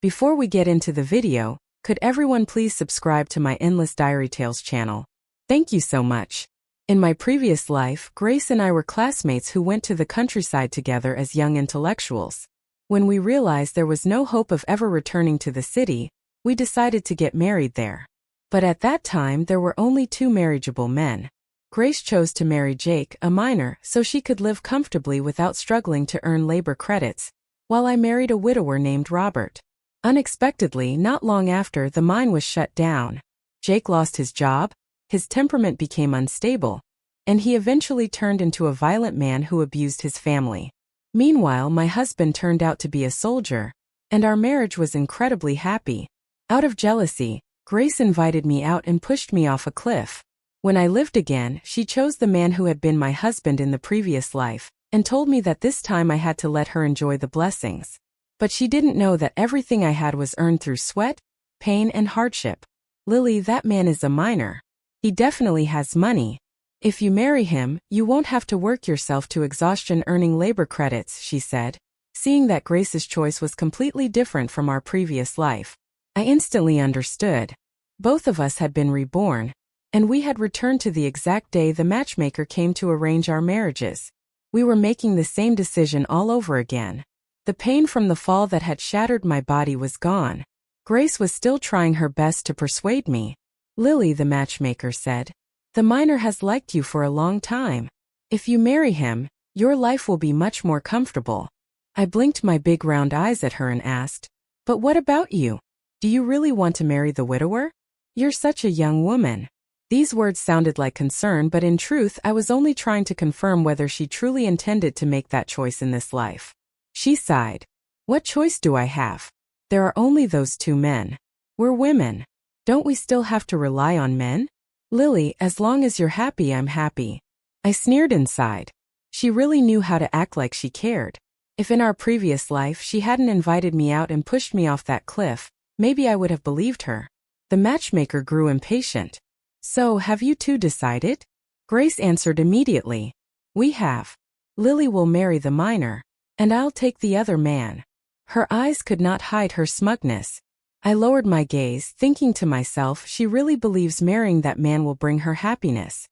Before we get into the video, could everyone please subscribe to my Endless Diary Tales channel? Thank you so much. In my previous life, Grace and I were classmates who went to the countryside together as young intellectuals. When we realized there was no hope of ever returning to the city, we decided to get married there. But at that time there were only 2 marriageable men. Grace chose to marry Jake, a miner, so she could live comfortably without struggling to earn labor credits, while I married a widower named Robert. Unexpectedly, not long after, the mine was shut down. Jake lost his job, his temperament became unstable, and he eventually turned into a violent man who abused his family. Meanwhile, my husband turned out to be a soldier, and our marriage was incredibly happy. Out of jealousy, Grace invited me out and pushed me off a cliff. When I lived again, she chose the man who had been my husband in the previous life, and told me that this time I had to let her enjoy the blessings. But she didn't know that everything I had was earned through sweat, pain, and hardship. Lily, that man is a miner. He definitely has money. If you marry him, you won't have to work yourself to exhaustion earning labor credits, she said. Seeing that Grace's choice was completely different from our previous life, I instantly understood. Both of us had been reborn, and we had returned to the exact day the matchmaker came to arrange our marriages. We were making the same decision all over again. The pain from the fall that had shattered my body was gone. Grace was still trying her best to persuade me. Lily, the matchmaker said, the miner has liked you for a long time. If you marry him, your life will be much more comfortable. I blinked my big round eyes at her and asked, but what about you? Do you really want to marry the widower? You're such a young woman. These words sounded like concern, but in truth I was only trying to confirm whether she truly intended to make that choice in this life. She sighed. What choice do I have? There are only those 2 men. We're women. Don't we still have to rely on men? Lily, as long as you're happy, I'm happy. I sneered inside. She really knew how to act like she cared. If in our previous life she hadn't invited me out and pushed me off that cliff, maybe I would have believed her. The matchmaker grew impatient. So, have you 2 decided? Grace answered immediately. We have. Lily will marry the miner, and I'll take the other man. Her eyes could not hide her smugness. I lowered my gaze, thinking to myself, she really believes marrying that man will bring her happiness.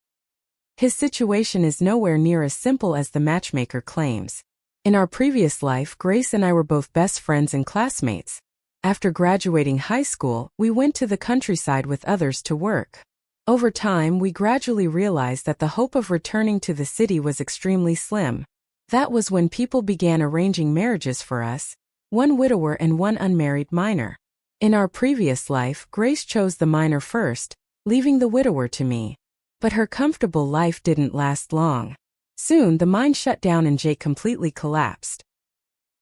His situation is nowhere near as simple as the matchmaker claims. In our previous life, Grace and I were both best friends and classmates. After graduating high school, we went to the countryside with others to work. Over time, we gradually realized that the hope of returning to the city was extremely slim. That was when people began arranging marriages for us, 1 widower and 1 unmarried miner. In our previous life, Grace chose the miner first, leaving the widower to me. But her comfortable life didn't last long. Soon the mine shut down and Jake completely collapsed.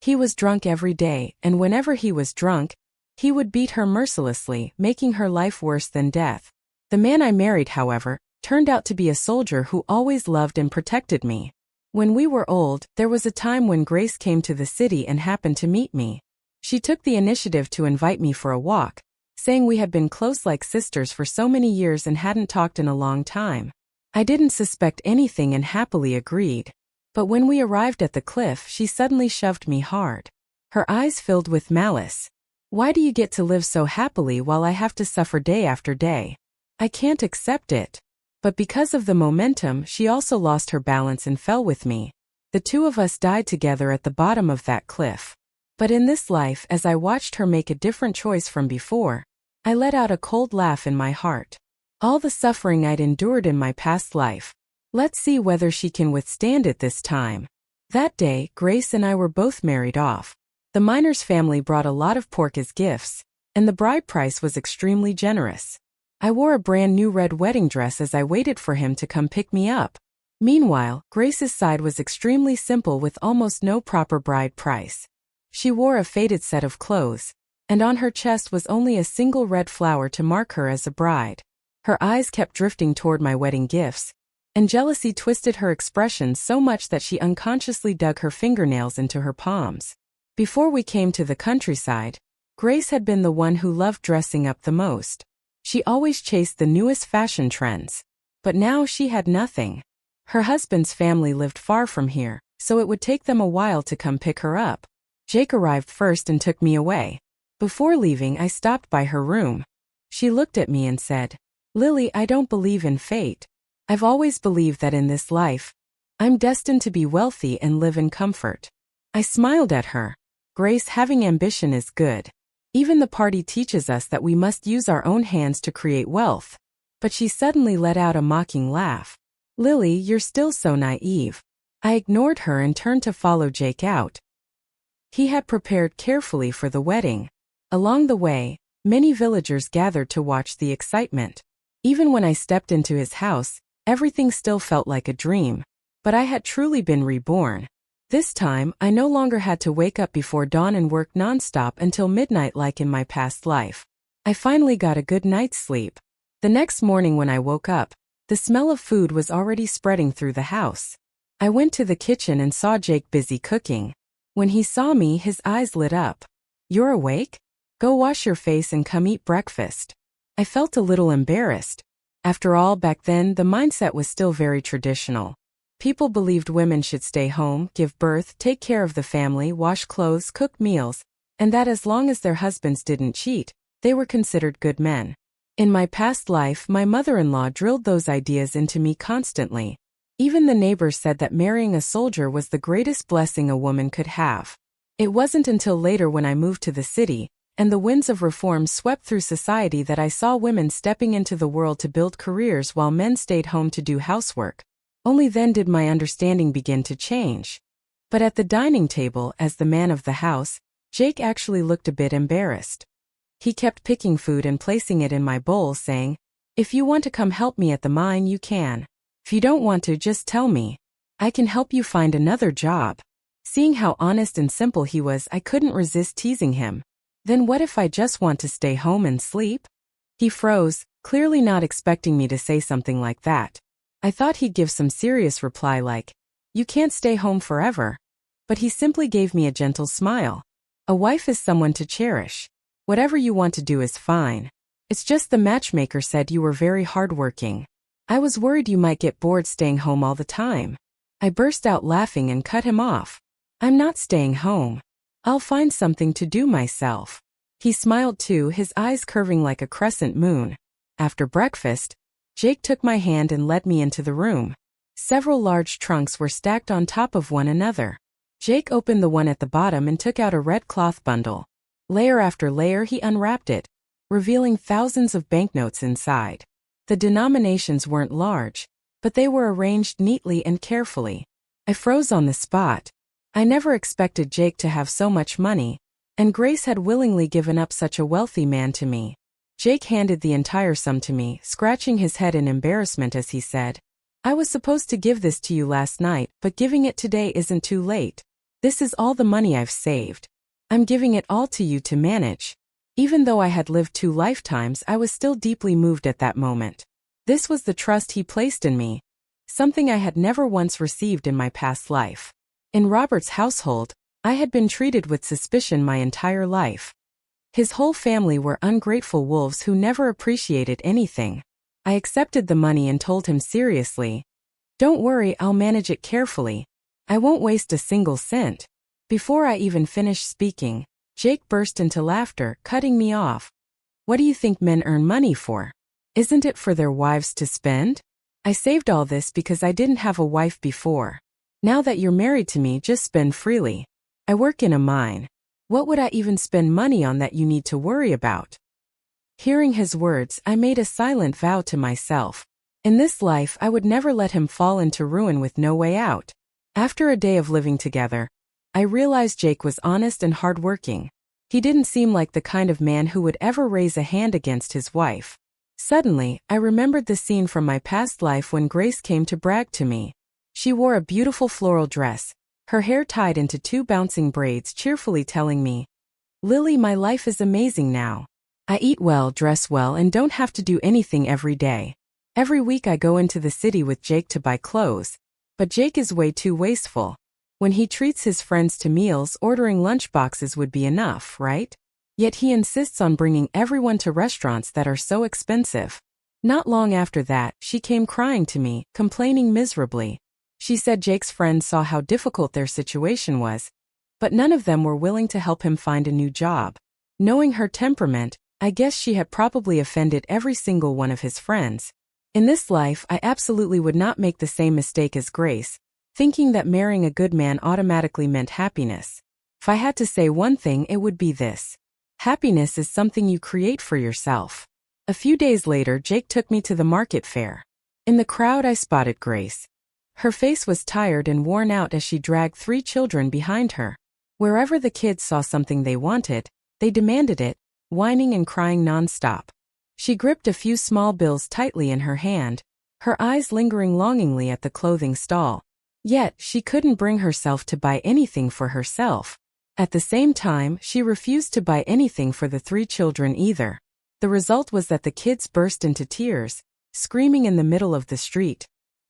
He was drunk every day, and whenever he was drunk, he would beat her mercilessly, making her life worse than death. The man I married, however, turned out to be a soldier who always loved and protected me. When we were old, there was a time when Grace came to the city and happened to meet me. She took the initiative to invite me for a walk, saying we had been close like sisters for so many years and hadn't talked in a long time. I didn't suspect anything and happily agreed. But when we arrived at the cliff, she suddenly shoved me hard. Her eyes filled with malice. Why do you get to live so happily while I have to suffer day after day? I can't accept it. But because of the momentum, she also lost her balance and fell with me. The 2 of us died together at the bottom of that cliff. But in this life, as I watched her make a different choice from before, I let out a cold laugh in my heart. All the suffering I'd endured in my past life. Let's see whether she can withstand it this time. That day, Grace and I were both married off. The miner's family brought a lot of pork as gifts, and the bride price was extremely generous. I wore a brand new red wedding dress as I waited for him to come pick me up. Meanwhile, Grace's side was extremely simple with almost no proper bride price. She wore a faded set of clothes, and on her chest was only a single red flower to mark her as a bride. Her eyes kept drifting toward my wedding gifts, and jealousy twisted her expression so much that she unconsciously dug her fingernails into her palms. Before we came to the countryside, Grace had been the one who loved dressing up the most. She always chased the newest fashion trends. But now she had nothing. Her husband's family lived far from here, so it would take them a while to come pick her up. Jake arrived first and took me away. Before leaving, I stopped by her room. She looked at me and said, "Lily, I don't believe in fate. I've always believed that in this life, I'm destined to be wealthy and live in comfort." I smiled at her. Grace, having ambition is good. Even the party teaches us that we must use our own hands to create wealth. But she suddenly let out a mocking laugh. "Lily, you're still so naive." I ignored her and turned to follow Jake out. He had prepared carefully for the wedding. Along the way, many villagers gathered to watch the excitement. Even when I stepped into his house, everything still felt like a dream. But I had truly been reborn. This time, I no longer had to wake up before dawn and work nonstop until midnight like in my past life. I finally got a good night's sleep. The next morning when I woke up, the smell of food was already spreading through the house. I went to the kitchen and saw Jake busy cooking. When he saw me, his eyes lit up. "You're awake? Go wash your face and come eat breakfast." I felt a little embarrassed. After all, back then, the mindset was still very traditional. People believed women should stay home, give birth, take care of the family, wash clothes, cook meals, and that as long as their husbands didn't cheat, they were considered good men. In my past life, my mother-in-law drilled those ideas into me constantly. Even the neighbors said that marrying a soldier was the greatest blessing a woman could have. It wasn't until later when I moved to the city, and the winds of reform swept through society, that I saw women stepping into the world to build careers while men stayed home to do housework. Only then did my understanding begin to change. But at the dining table, as the man of the house, Jake actually looked a bit embarrassed. He kept picking food and placing it in my bowl, saying, "If you want to come help me at the mine, you can. If you don't want to, just tell me. I can help you find another job." Seeing how honest and simple he was, I couldn't resist teasing him. "Then what if I just want to stay home and sleep?" He froze, clearly not expecting me to say something like that. I thought he'd give some serious reply like, "You can't stay home forever." But he simply gave me a gentle smile. "A wife is someone to cherish. Whatever you want to do is fine. It's just the matchmaker said you were very hardworking. I was worried you might get bored staying home all the time." I burst out laughing and cut him off. "I'm not staying home. I'll find something to do myself." He smiled too, his eyes curving like a crescent moon. After breakfast, Jake took my hand and led me into the room. Several large trunks were stacked on top of one another. Jake opened the one at the bottom and took out a red cloth bundle. Layer after layer, he unwrapped it, revealing thousands of banknotes inside. The denominations weren't large, but they were arranged neatly and carefully. I froze on the spot. I never expected Jake to have so much money, and Grace had willingly given up such a wealthy man to me. Jake handed the entire sum to me, scratching his head in embarrassment as he said, "I was supposed to give this to you last night, but giving it today isn't too late. This is all the money I've saved. I'm giving it all to you to manage." Even though I had lived 2 lifetimes, I was still deeply moved at that moment. This was the trust he placed in me, something I had never once received in my past life. In Robert's household, I had been treated with suspicion my entire life. His whole family were ungrateful wolves who never appreciated anything. I accepted the money and told him seriously, "Don't worry, I'll manage it carefully. I won't waste a single cent." Before I even finished speaking, Jake burst into laughter, cutting me off. "What do you think men earn money for? Isn't it for their wives to spend? I saved all this because I didn't have a wife before. Now that you're married to me, just spend freely. I work in a mine. What would I even spend money on that you need to worry about?" Hearing his words, I made a silent vow to myself. In this life, I would never let him fall into ruin with no way out. After a day of living together, I realized Jake was honest and hardworking. He didn't seem like the kind of man who would ever raise a hand against his wife. Suddenly, I remembered the scene from my past life when Grace came to brag to me. She wore a beautiful floral dress, her hair tied into 2 bouncing braids, cheerfully telling me, "Lily, my life is amazing now. I eat well, dress well, and don't have to do anything every day. Every week I go into the city with Jake to buy clothes, but Jake is way too wasteful. When he treats his friends to meals, ordering lunch boxes would be enough, right? Yet he insists on bringing everyone to restaurants that are so expensive." Not long after that, she came crying to me, complaining miserably. She said Jake's friends saw how difficult their situation was, but none of them were willing to help him find a new job. Knowing her temperament, I guess she had probably offended every single one of his friends. In this life, I absolutely would not make the same mistake as Grace, thinking that marrying a good man automatically meant happiness. If I had to say one thing, it would be this: happiness is something you create for yourself. A few days later, Jake took me to the market fair. In the crowd, I spotted Grace. Her face was tired and worn out as she dragged 3 children behind her. Wherever the kids saw something they wanted, they demanded it, whining and crying non-stop. She gripped a few small bills tightly in her hand, her eyes lingering longingly at the clothing stall. Yet, she couldn't bring herself to buy anything for herself. At the same time, she refused to buy anything for the 3 children either. The result was that the kids burst into tears, screaming in the middle of the street,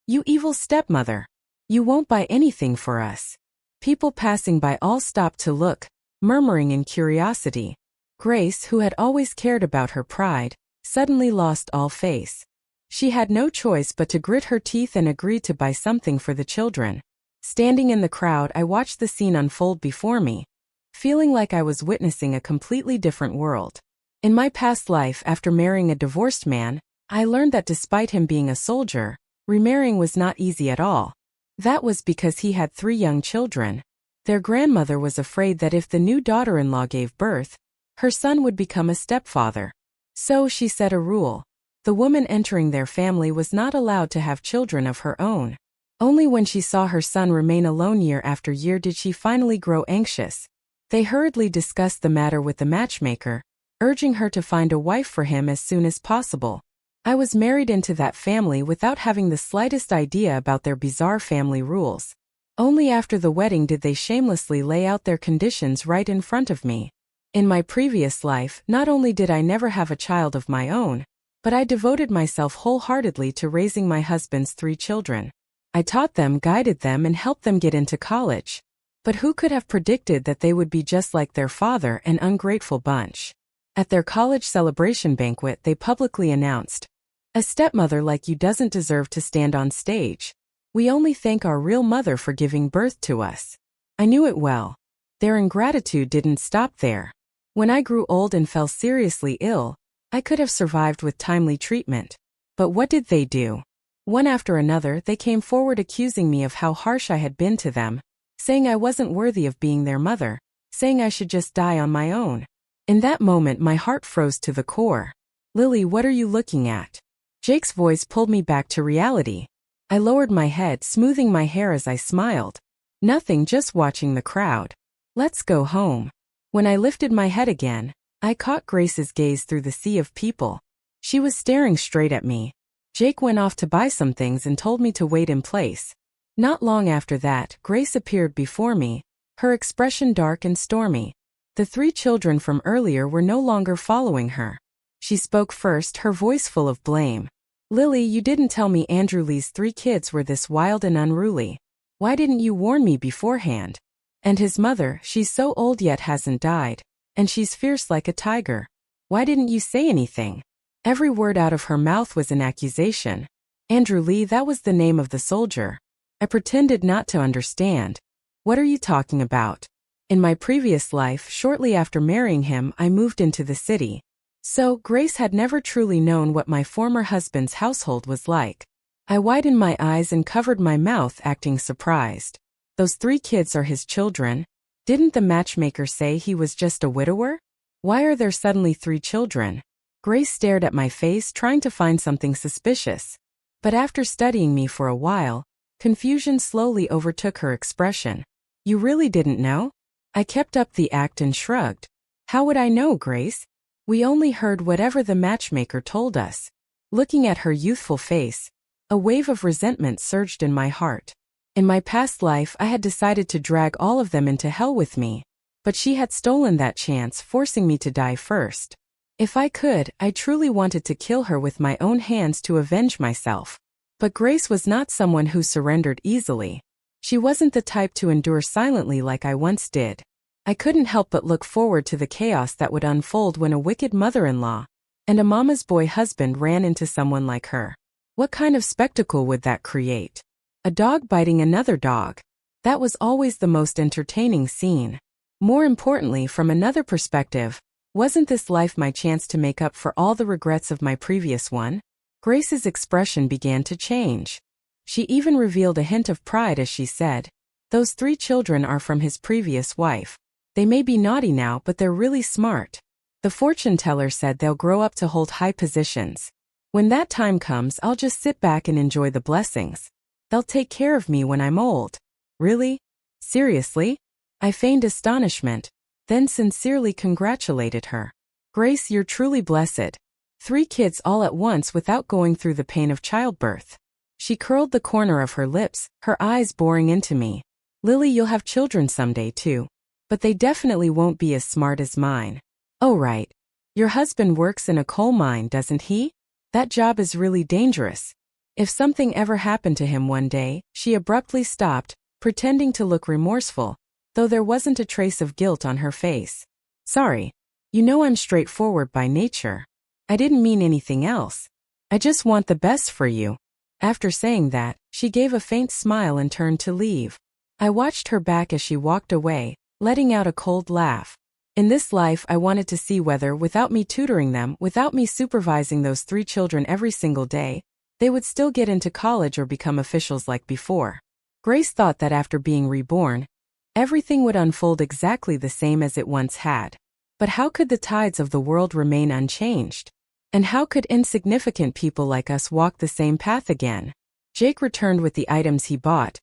"You evil stepmother! You won't buy anything for us." People passing by all stopped to look, murmuring in curiosity. Grace, who had always cared about her pride, suddenly lost all face. She had no choice but to grit her teeth and agree to buy something for the children. Standing in the crowd, I watched the scene unfold before me, feeling like I was witnessing a completely different world. In my past life, after marrying a divorced man, I learned that despite him being a soldier, remarrying was not easy at all. That was because he had 3 young children. Their grandmother was afraid that if the new daughter-in-law gave birth, her son would become a stepfather. So she set a rule: the woman entering their family was not allowed to have children of her own. Only when she saw her son remain alone year after year did she finally grow anxious. They hurriedly discussed the matter with the matchmaker, urging her to find a wife for him as soon as possible. I was married into that family without having the slightest idea about their bizarre family rules. Only after the wedding did they shamelessly lay out their conditions right in front of me. In my previous life, not only did I never have a child of my own, but I devoted myself wholeheartedly to raising my husband's 3 children. I taught them, guided them, and helped them get into college. But who could have predicted that they would be just like their father, an ungrateful bunch? At their college celebration banquet, they publicly announced, "A stepmother like you doesn't deserve to stand on stage. We only thank our real mother for giving birth to us." I knew it well. Their ingratitude didn't stop there. When I grew old and fell seriously ill, I could have survived with timely treatment. But what did they do? One after another, they came forward accusing me of how harsh I had been to them, saying I wasn't worthy of being their mother, saying I should just die on my own. In that moment, my heart froze to the core. "Lily, what are you looking at?" Jake's voice pulled me back to reality. I lowered my head, smoothing my hair as I smiled. "Nothing, just watching the crowd. Let's go home." When I lifted my head again, I caught Grace's gaze through the sea of people. She was staring straight at me. Jake went off to buy some things and told me to wait in place. Not long after that, Grace appeared before me, her expression dark and stormy. The 3 children from earlier were no longer following her. She spoke first, her voice full of blame. "Lily, you didn't tell me Andrew Lee's 3 kids were this wild and unruly. Why didn't you warn me beforehand? And his mother, she's so old yet hasn't died, and she's fierce like a tiger. Why didn't you say anything?" Every word out of her mouth was an accusation. Andrew Lee, that was the name of the soldier. I pretended not to understand. "What are you talking about?" In my previous life, shortly after marrying him, I moved into the city. So, Grace had never truly known what my former husband's household was like. I widened my eyes and covered my mouth, acting surprised. "Those 3 kids are his children? Didn't the matchmaker say he was just a widower? Why are there suddenly 3 children?" Grace stared at my face, trying to find something suspicious. But after studying me for a while, confusion slowly overtook her expression. "You really didn't know?" I kept up the act and shrugged. "How would I know, Grace? We only heard whatever the matchmaker told us." Looking at her youthful face, a wave of resentment surged in my heart. In my past life, I had decided to drag all of them into hell with me, but she had stolen that chance, forcing me to die first. If I could, I truly wanted to kill her with my own hands to avenge myself. But Grace was not someone who surrendered easily. She wasn't the type to endure silently like I once did. I couldn't help but look forward to the chaos that would unfold when a wicked mother-in-law and a mama's boy husband ran into someone like her. What kind of spectacle would that create? A dog biting another dog. That was always the most entertaining scene. More importantly, from another perspective, Wasn't this life my chance to make up for all the regrets of my previous one? Grace's expression began to change. She even revealed a hint of pride as she said, "Those 3 children are from his previous wife. They may be naughty now, but they're really smart. The fortune teller said they'll grow up to hold high positions. When that time comes, I'll just sit back and enjoy the blessings. They'll take care of me when I'm old." Really? Seriously? I feigned astonishment, then sincerely congratulated her. "Grace, you're truly blessed. 3 kids all at once without going through the pain of childbirth." She curled the corner of her lips, her eyes boring into me. "Lily, you'll have children someday too. But they definitely won't be as smart as mine." "Oh right. Your husband works in a coal mine, doesn't he? That job is really dangerous. If something ever happened to him one day," she abruptly stopped, pretending to look remorseful, though there wasn't a trace of guilt on her face. "Sorry. You know I'm straightforward by nature. I didn't mean anything else. I just want the best for you." After saying that, she gave a faint smile and turned to leave. I watched her back as she walked away, letting out a cold laugh. In this life, I wanted to see whether, without me tutoring them, without me supervising those 3 children every single day, they would still get into college or become officials like before. Grace thought that after being reborn, everything would unfold exactly the same as it once had. But how could the tides of the world remain unchanged? And how could insignificant people like us walk the same path again? Jake returned with the items he bought,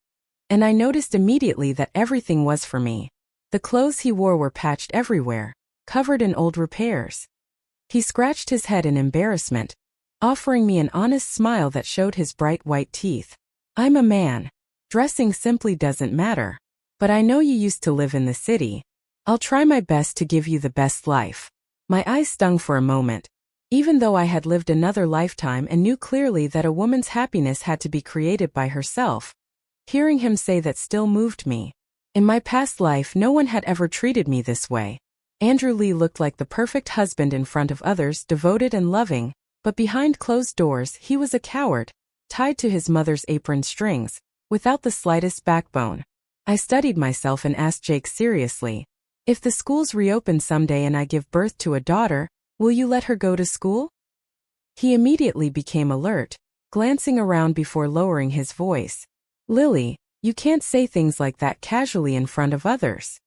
and I noticed immediately that everything was for me. The clothes he wore were patched everywhere, covered in old repairs. He scratched his head in embarrassment, offering me an honest smile that showed his bright white teeth. "I'm a man. Dressing simply doesn't matter. But I know you used to live in the city. I'll try my best to give you the best life." My eyes stung for a moment, even though I had lived another lifetime and knew clearly that a woman's happiness had to be created by herself. Hearing him say that still moved me. In my past life, no one had ever treated me this way. Andrew Lee looked like the perfect husband in front of others, devoted and loving, but behind closed doors, he was a coward, tied to his mother's apron strings, without the slightest backbone. I studied myself and asked Jake seriously, "If the schools reopen someday and I give birth to a daughter, will you let her go to school?" He immediately became alert, glancing around before lowering his voice. "Lily, you can't say things like that casually in front of others."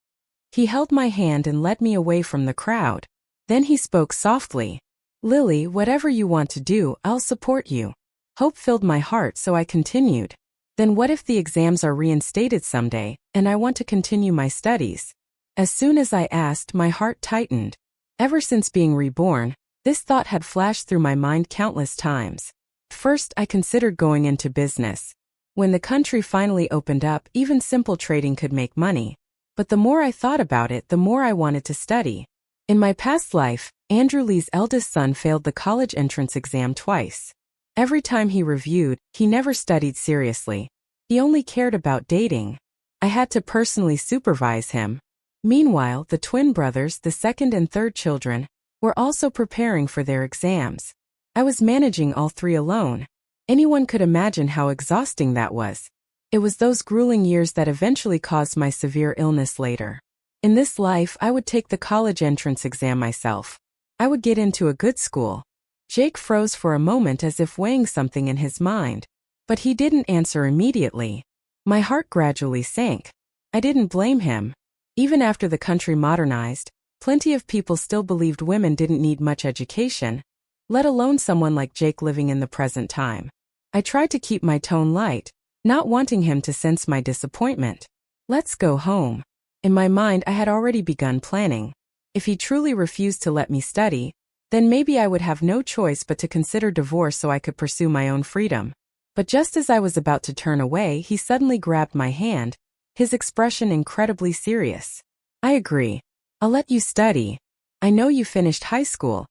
He held my hand and led me away from the crowd. Then he spoke softly. "Lily, whatever you want to do, I'll support you." Hope filled my heart, so I continued. "Then what if the exams are reinstated someday, and I want to continue my studies?" As soon as I asked, my heart tightened. Ever since being reborn, this thought had flashed through my mind countless times. First, I considered going into business. When the country finally opened up, even simple trading could make money. But the more I thought about it, the more I wanted to study. In my past life, Andrew Lee's eldest son failed the college entrance exam twice. Every time he reviewed, he never studied seriously. He only cared about dating. I had to personally supervise him. Meanwhile, the twin brothers, the second and third children, were also preparing for their exams. I was managing all 3 alone. Anyone could imagine how exhausting that was. It was those grueling years that eventually caused my severe illness later. In this life, I would take the college entrance exam myself. I would get into a good school. Jake froze for a moment as if weighing something in his mind. But he didn't answer immediately. My heart gradually sank. I didn't blame him. Even after the country modernized, plenty of people still believed women didn't need much education, let alone someone like Jake living in the present time. I tried to keep my tone light, not wanting him to sense my disappointment. "Let's go home." In my mind, I had already begun planning. If he truly refused to let me study, then maybe I would have no choice but to consider divorce so I could pursue my own freedom. But just as I was about to turn away, he suddenly grabbed my hand, his expression incredibly serious. "I agree. I'll let you study. I know you finished high school,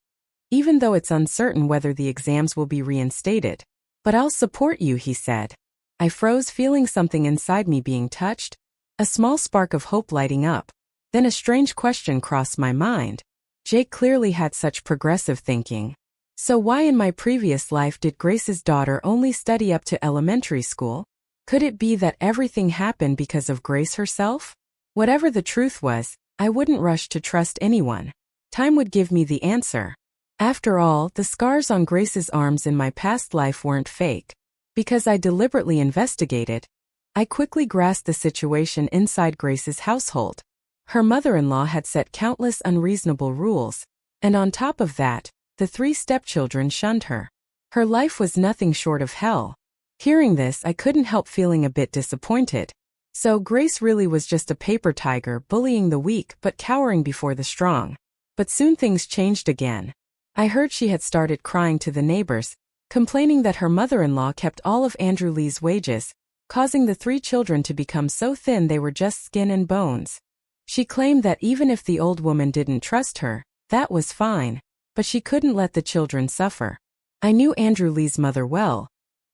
even though it's uncertain whether the exams will be reinstated. But I'll support you," he said. I froze, feeling something inside me being touched, a small spark of hope lighting up. Then a strange question crossed my mind. Jake clearly had such progressive thinking. So why in my previous life did Grace's daughter only study up to elementary school? Could it be that everything happened because of Grace herself? Whatever the truth was, I wouldn't rush to trust anyone. Time would give me the answer. After all, the scars on Grace's arms in my past life weren't fake. Because I deliberately investigated, I quickly grasped the situation inside Grace's household. Her mother-in-law had set countless unreasonable rules, and on top of that, the 3 stepchildren shunned her. Her life was nothing short of hell. Hearing this, I couldn't help feeling a bit disappointed. So Grace really was just a paper tiger bullying the weak but cowering before the strong. But soon things changed again. I heard she had started crying to the neighbors, complaining that her mother-in-law kept all of Andrew Lee's wages, causing the 3 children to become so thin they were just skin and bones. She claimed that even if the old woman didn't trust her, that was fine, but she couldn't let the children suffer. I knew Andrew Lee's mother well.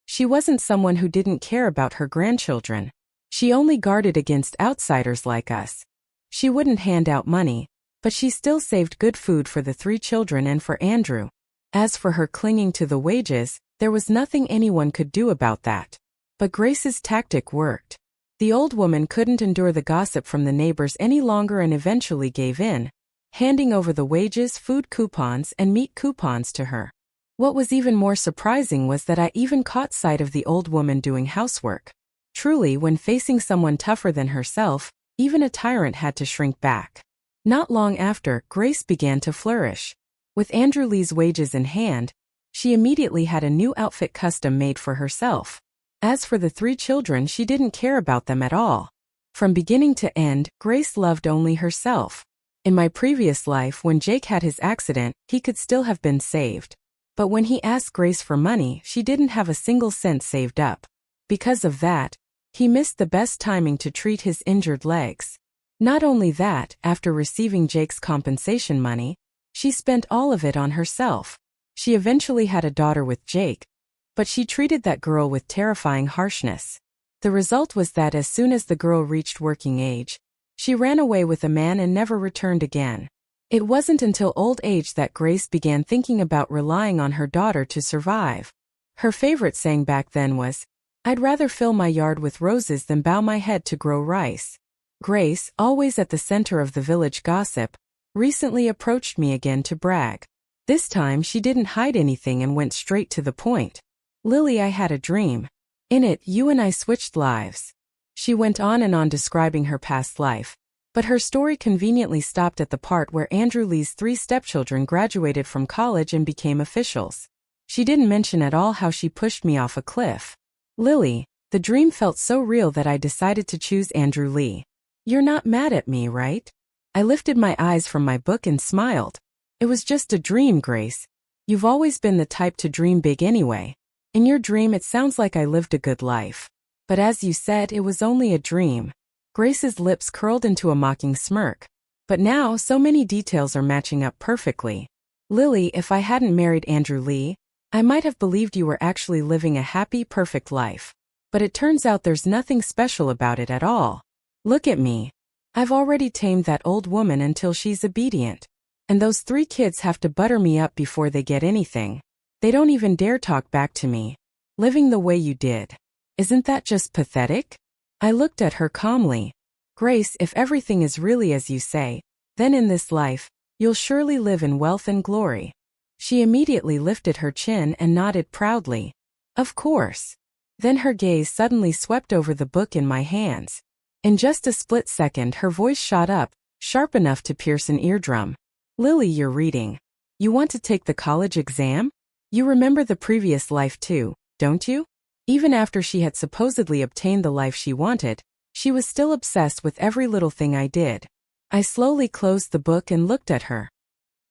She wasn't someone who didn't care about her grandchildren. She only guarded against outsiders like us. She wouldn't hand out money, but she still saved good food for the 3 children and for Andrew. As for her clinging to the wages, there was nothing anyone could do about that. But Grace's tactic worked. The old woman couldn't endure the gossip from the neighbors any longer and eventually gave in, handing over the wages, food coupons, and meat coupons to her. What was even more surprising was that I even caught sight of the old woman doing housework. Truly, when facing someone tougher than herself, even a tyrant had to shrink back. Not long after, Grace began to flourish. With Andrew Lee's wages in hand, she immediately had a new outfit custom made for herself. As for the 3 children, she didn't care about them at all. From beginning to end, Grace loved only herself. In my previous life, when Jake had his accident, he could still have been saved. But when he asked Grace for money, she didn't have a single cent saved up. Because of that, he missed the best timing to treat his injured legs. Not only that, after receiving Jake's compensation money, she spent all of it on herself. She eventually had a daughter with Jake, but she treated that girl with terrifying harshness. The result was that as soon as the girl reached working age, she ran away with a man and never returned again. It wasn't until old age that Grace began thinking about relying on her daughter to survive. Her favorite saying back then was, "I'd rather fill my yard with roses than bow my head to grow rice." Grace, always at the center of the village gossip, recently approached me again to brag. This time she didn't hide anything and went straight to the point. "Lily, I had a dream. In it, you and I switched lives." She went on and on describing her past life, but her story conveniently stopped at the part where Andrew Lee's 3 stepchildren graduated from college and became officials. She didn't mention at all how she pushed me off a cliff. "Lily, the dream felt so real that I decided to choose Andrew Lee. You're not mad at me, right?" I lifted my eyes from my book and smiled. "It was just a dream, Grace. You've always been the type to dream big anyway. In your dream it sounds like I lived a good life. But as you said, it was only a dream." Grace's lips curled into a mocking smirk. "But now so many details are matching up perfectly. Lily, if I hadn't married Andrew Lee, I might have believed you were actually living a happy, perfect life. But it turns out there's nothing special about it at all. Look at me. I've already tamed that old woman until she's obedient. And those 3 kids have to butter me up before they get anything. They don't even dare talk back to me. Living the way you did. Isn't that just pathetic?" I looked at her calmly. "Grace, if everything is really as you say, then in this life, you'll surely live in wealth and glory." She immediately lifted her chin and nodded proudly. "Of course." Then her gaze suddenly swept over the book in my hands. In just a split second her voice shot up, sharp enough to pierce an eardrum. "Lily, you're reading. You want to take the college exam? You remember the previous life too, don't you?" Even after she had supposedly obtained the life she wanted, she was still obsessed with every little thing I did. I slowly closed the book and looked at her.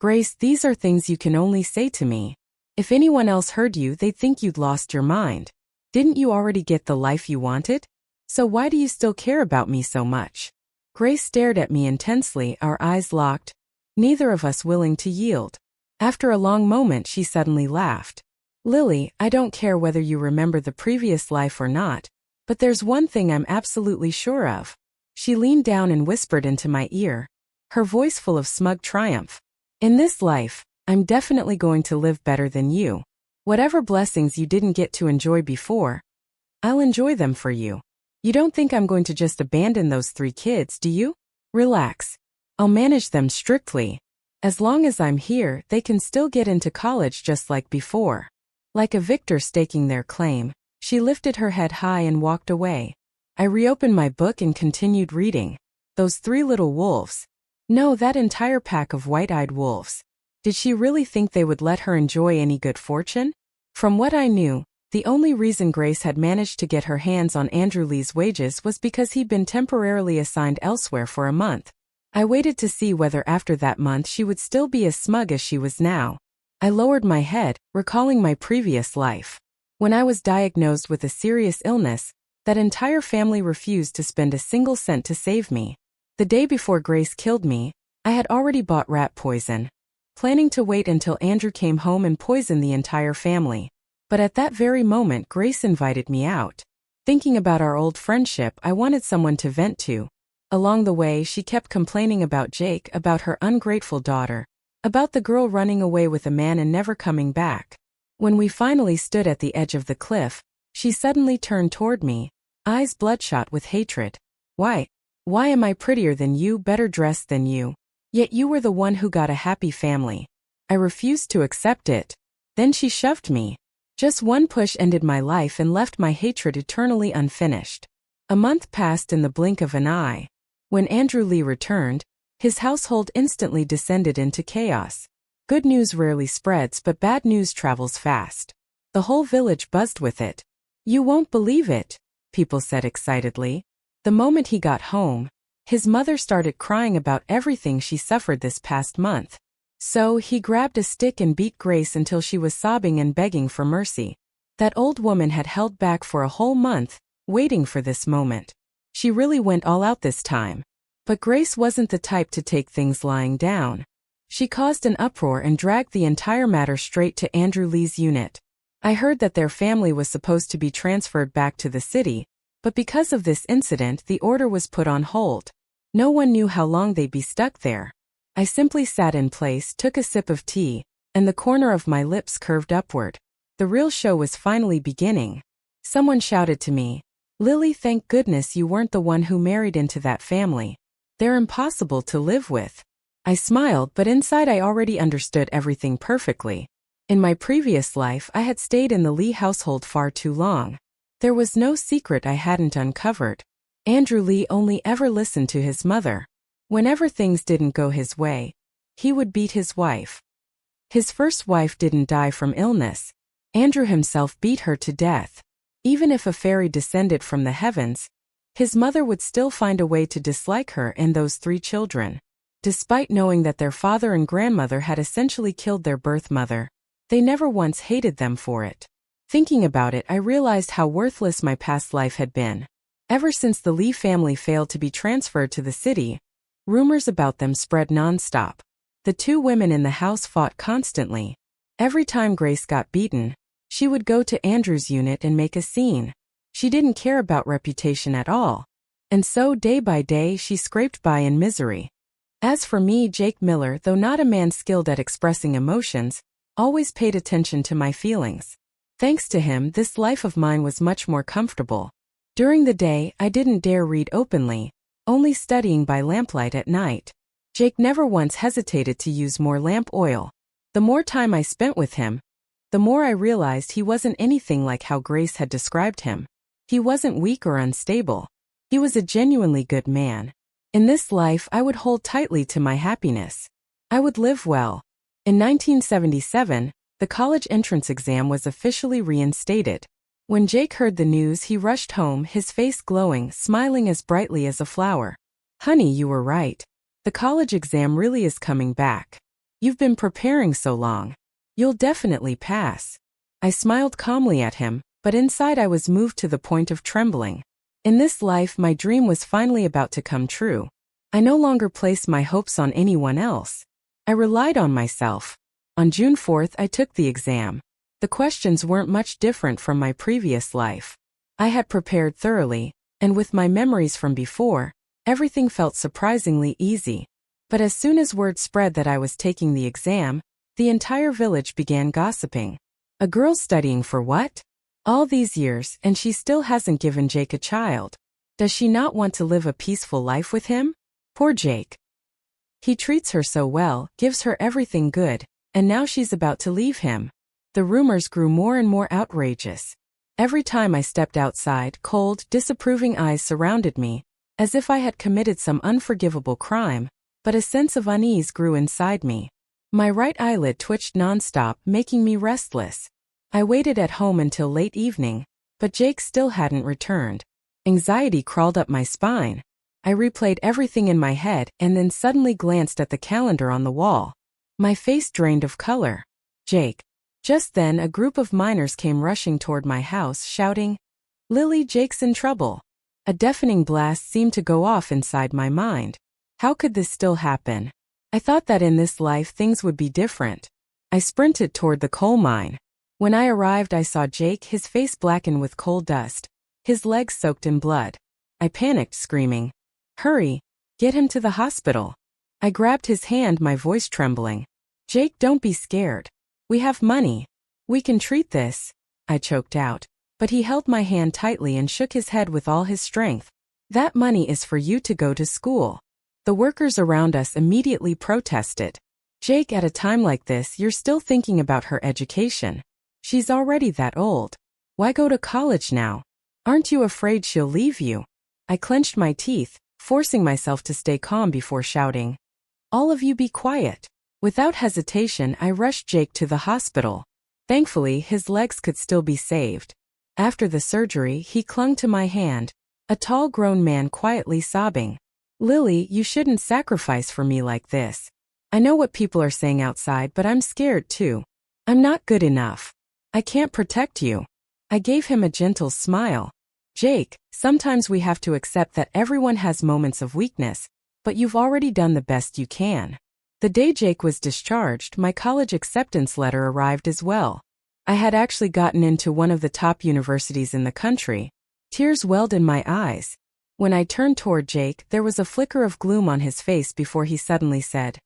"Grace, these are things you can only say to me. If anyone else heard you, they'd think you'd lost your mind. Didn't you already get the life you wanted? So why do you still care about me so much?" Grace stared at me intensely, our eyes locked, neither of us willing to yield. After a long moment she suddenly laughed. "Lily, I don't care whether you remember the previous life or not, but there's one thing I'm absolutely sure of." She leaned down and whispered into my ear, her voice full of smug triumph. "In this life, I'm definitely going to live better than you. Whatever blessings you didn't get to enjoy before, I'll enjoy them for you. You don't think I'm going to just abandon those 3 kids, do you? Relax. I'll manage them strictly. As long as I'm here, they can still get into college just like before. Like a victor staking their claim, she lifted her head high and walked away. I reopened my book and continued reading. Those 3 little wolves. No, that entire pack of white-eyed wolves. Did she really think they would let her enjoy any good fortune? From what I knew, the only reason Grace had managed to get her hands on Andrew Lee's wages was because he'd been temporarily assigned elsewhere for a month. I waited to see whether after that month she would still be as smug as she was now. I lowered my head, recalling my previous life. When I was diagnosed with a serious illness, that entire family refused to spend a single cent to save me. The day before Grace killed me, I had already bought rat poison, planning to wait until Andrew came home and poison the entire family. But at that very moment Grace invited me out. Thinking about our old friendship, I wanted someone to vent to. Along the way she kept complaining about Jake, about her ungrateful daughter, about the girl running away with a man and never coming back. When we finally stood at the edge of the cliff, she suddenly turned toward me, eyes bloodshot with hatred. Why am I prettier than you, better dressed than you? Yet you were the one who got a happy family. I refused to accept it. Then she shoved me. Just one push ended my life and left my hatred eternally unfinished. A month passed in the blink of an eye. When Andrew Lee returned, his household instantly descended into chaos. Good news rarely spreads, but bad news travels fast. The whole village buzzed with it. You won't believe it, people said excitedly. The moment he got home, his mother started crying about everything she suffered this past month. So he grabbed a stick and beat Grace until she was sobbing and begging for mercy. That old woman had held back for a whole month, waiting for this moment. She really went all out this time. But Grace wasn't the type to take things lying down. She caused an uproar and dragged the entire matter straight to Andrew Lee's unit. I heard that their family was supposed to be transferred back to the city, but because of this incident the order was put on hold. No one knew how long they'd be stuck there. I simply sat in place, took a sip of tea, and the corner of my lips curved upward. The real show was finally beginning. Someone shouted to me, "Lily, thank goodness you weren't the one who married into that family. They're impossible to live with." I smiled, but inside I already understood everything perfectly. In my previous life I had stayed in the Lee household far too long. There was no secret I hadn't uncovered. Andrew Lee only ever listened to his mother. Whenever things didn't go his way, he would beat his wife. His first wife didn't die from illness. Andrew himself beat her to death. Even if a fairy descended from the heavens, his mother would still find a way to dislike her and those 3 children. Despite knowing that their father and grandmother had essentially killed their birth mother, they never once hated them for it. Thinking about it, I realized how worthless my past life had been. Ever since the Lee family failed to be transferred to the city, rumors about them spread nonstop. The 2 women in the house fought constantly. Every time Grace got beaten, she would go to Andrew's unit and make a scene. She didn't care about reputation at all. And so day by day she scraped by in misery. As for me, Jake Miller, though not a man skilled at expressing emotions, always paid attention to my feelings. Thanks to him, this life of mine was much more comfortable. During the day, I didn't dare read openly, only studying by lamplight at night. Jake never once hesitated to use more lamp oil. The more time I spent with him, the more I realized he wasn't anything like how Grace had described him. He wasn't weak or unstable. He was a genuinely good man. In this life, I would hold tightly to my happiness. I would live well. In 1977, the college entrance exam was officially reinstated. When Jake heard the news, he rushed home, his face glowing, smiling as brightly as a flower. "Honey, you were right. The college exam really is coming back. You've been preparing so long. You'll definitely pass." I smiled calmly at him, but inside I was moved to the point of trembling. In this life, my dream was finally about to come true. I no longer placed my hopes on anyone else. I relied on myself. On June 4th, I took the exam. The questions weren't much different from my previous life. I had prepared thoroughly, and with my memories from before, everything felt surprisingly easy. But as soon as word spread that I was taking the exam, the entire village began gossiping. A girl studying for what? All these years, and she still hasn't given Jake a child. Does she not want to live a peaceful life with him? Poor Jake. He treats her so well, gives her everything good, and now she's about to leave him. The rumors grew more and more outrageous. Every time I stepped outside, cold, disapproving eyes surrounded me, as if I had committed some unforgivable crime, but a sense of unease grew inside me. My right eyelid twitched nonstop, making me restless. I waited at home until late evening, but Jake still hadn't returned. Anxiety crawled up my spine. I replayed everything in my head and then suddenly glanced at the calendar on the wall. My face drained of color. Jake. Just then a group of minors came rushing toward my house, shouting, "Lily, Jake's in trouble." A deafening blast seemed to go off inside my mind. How could this still happen? I thought that in this life things would be different. I sprinted toward the coal mine. When I arrived, I saw Jake, his face blackened with coal dust, his legs soaked in blood. I panicked, screaming, "Hurry! Get him to the hospital." I grabbed his hand, my voice trembling. "Jake, don't be scared. We have money. We can treat this," I choked out, but he held my hand tightly and shook his head with all his strength. "That money is for you to go to school." The workers around us immediately protested. "Jake, at a time like this, you're still thinking about her education. She's already that old. Why go to college now? Aren't you afraid she'll leave you?" I clenched my teeth, forcing myself to stay calm before shouting, "All of you be quiet." Without hesitation, I rushed Jake to the hospital. Thankfully, his legs could still be saved. After the surgery, he clung to my hand, a tall grown man quietly sobbing, "Lily, you shouldn't sacrifice for me like this. I know what people are saying outside, but I'm scared too. I'm not good enough. I can't protect you." I gave him a gentle smile. "Jake, sometimes we have to accept that everyone has moments of weakness, but you've already done the best you can." The day Jake was discharged, my college acceptance letter arrived as well. I had actually gotten into one of the top universities in the country. Tears welled in my eyes. When I turned toward Jake, there was a flicker of gloom on his face before he suddenly said,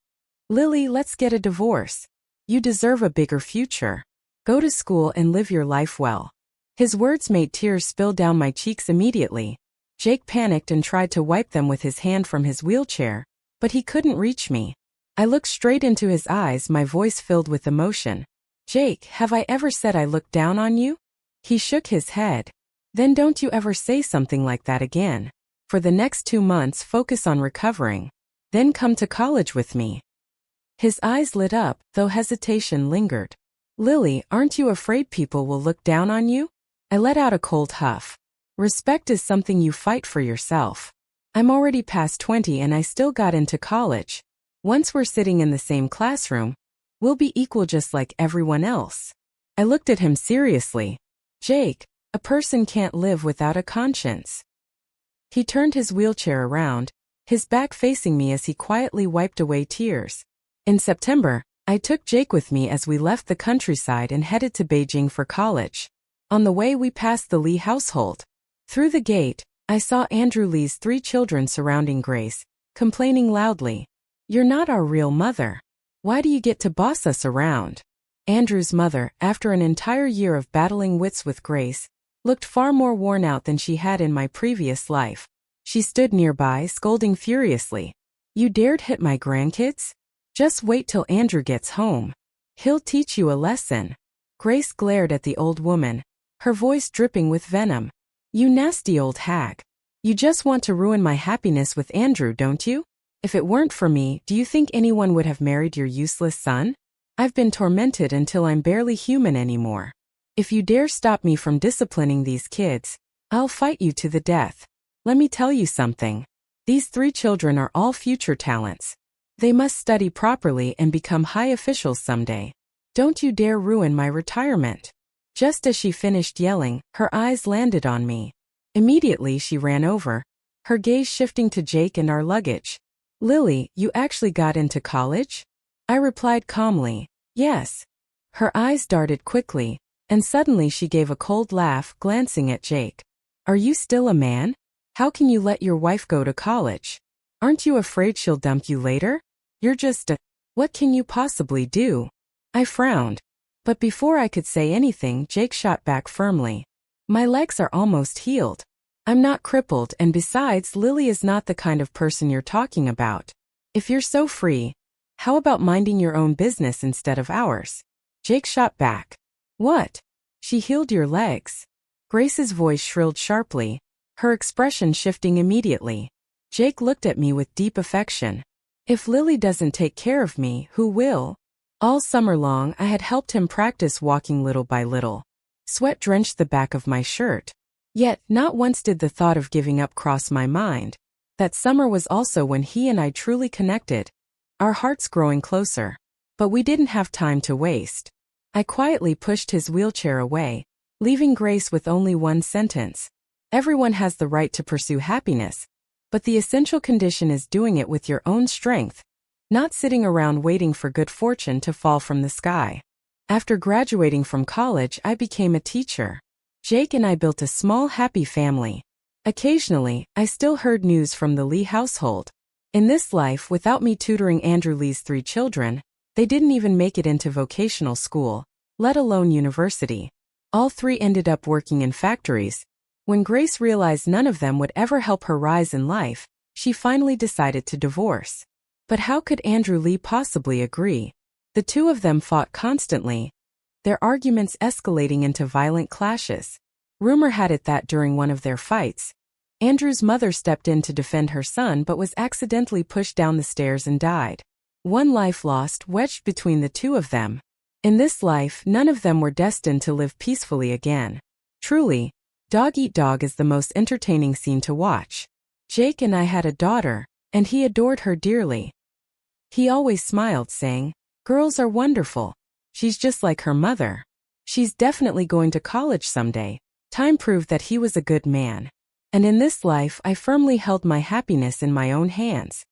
"Lily, let's get a divorce. You deserve a bigger future. Go to school and live your life well." His words made tears spill down my cheeks immediately. Jake panicked and tried to wipe them with his hand from his wheelchair, but he couldn't reach me. I looked straight into his eyes, my voice filled with emotion. "Jake, have I ever said I looked down on you?" He shook his head. "Then don't you ever say something like that again. For the next 2 months, focus on recovering. Then come to college with me." His eyes lit up, though hesitation lingered. "Lily, aren't you afraid people will look down on you?" I let out a cold huff. "Respect is something you fight for yourself. I'm already past 20 and I still got into college. Once we're sitting in the same classroom, we'll be equal just like everyone else." I looked at him seriously. "Jake, a person can't live without a conscience." He turned his wheelchair around, his back facing me as he quietly wiped away tears. In September, I took Jake with me as we left the countryside and headed to Beijing for college. On the way, we passed the Lee household. Through the gate, I saw Andrew Lee's 3 children surrounding Grace, complaining loudly, "You're not our real mother. Why do you get to boss us around?" Andrew's mother, after an entire year of battling wits with Grace, looked far more worn out than she had in my previous life. She stood nearby, scolding furiously, "You dared hit my grandkids? Just wait till Andrew gets home. He'll teach you a lesson." Grace glared at the old woman, her voice dripping with venom. "You nasty old hag. You just want to ruin my happiness with Andrew, don't you? If it weren't for me, do you think anyone would have married your useless son? I've been tormented until I'm barely human anymore. If you dare stop me from disciplining these kids, I'll fight you to the death. Let me tell you something. These 3 children are all future talents. They must study properly and become high officials someday. Don't you dare ruin my retirement." Just as she finished yelling, her eyes landed on me. Immediately she ran over, her gaze shifting to Jake and our luggage. "Lily, you actually got into college?" I replied calmly, "Yes." Her eyes darted quickly, and suddenly she gave a cold laugh, glancing at Jake. "Are you still a man? How can you let your wife go to college? Aren't you afraid she'll dump you later? You're just a... What can you possibly do?" I frowned. But before I could say anything, Jake shot back firmly. "My legs are almost healed. I'm not crippled, and besides, Lily is not the kind of person you're talking about. If you're so free, how about minding your own business instead of ours? Jake shot back. What? She healed your legs? Grace's voice shrilled sharply, her expression shifting immediately. Jake looked at me with deep affection. If Lily doesn't take care of me, who will? All summer long, I had helped him practice walking little by little. Sweat drenched the back of my shirt. Yet, not once did the thought of giving up cross my mind. That summer was also when he and I truly connected, our hearts growing closer. But we didn't have time to waste. I quietly pushed his wheelchair away, leaving Grace with only one sentence. Everyone has the right to pursue happiness, but the essential condition is doing it with your own strength, not sitting around waiting for good fortune to fall from the sky. After graduating from college, I became a teacher. Jake and I built a small, happy family. Occasionally, I still heard news from the Lee household. In this life, without me tutoring Andrew Lee's 3 children, they didn't even make it into vocational school, let alone university. All 3 ended up working in factories. When Grace realized none of them would ever help her rise in life, she finally decided to divorce. But how could Andrew Lee possibly agree? The 2 of them fought constantly, their arguments escalating into violent clashes. Rumor had it that during one of their fights, Andrew's mother stepped in to defend her son but was accidentally pushed down the stairs and died. One life lost wedged between the 2 of them. In this life, none of them were destined to live peacefully again. Truly, dog eat dog is the most entertaining scene to watch. Jake and I had a daughter, and he adored her dearly. He always smiled, saying, "Girls are wonderful. She's just like her mother. She's definitely going to college someday." Time proved that he was a good man. And in this life, I firmly held my happiness in my own hands.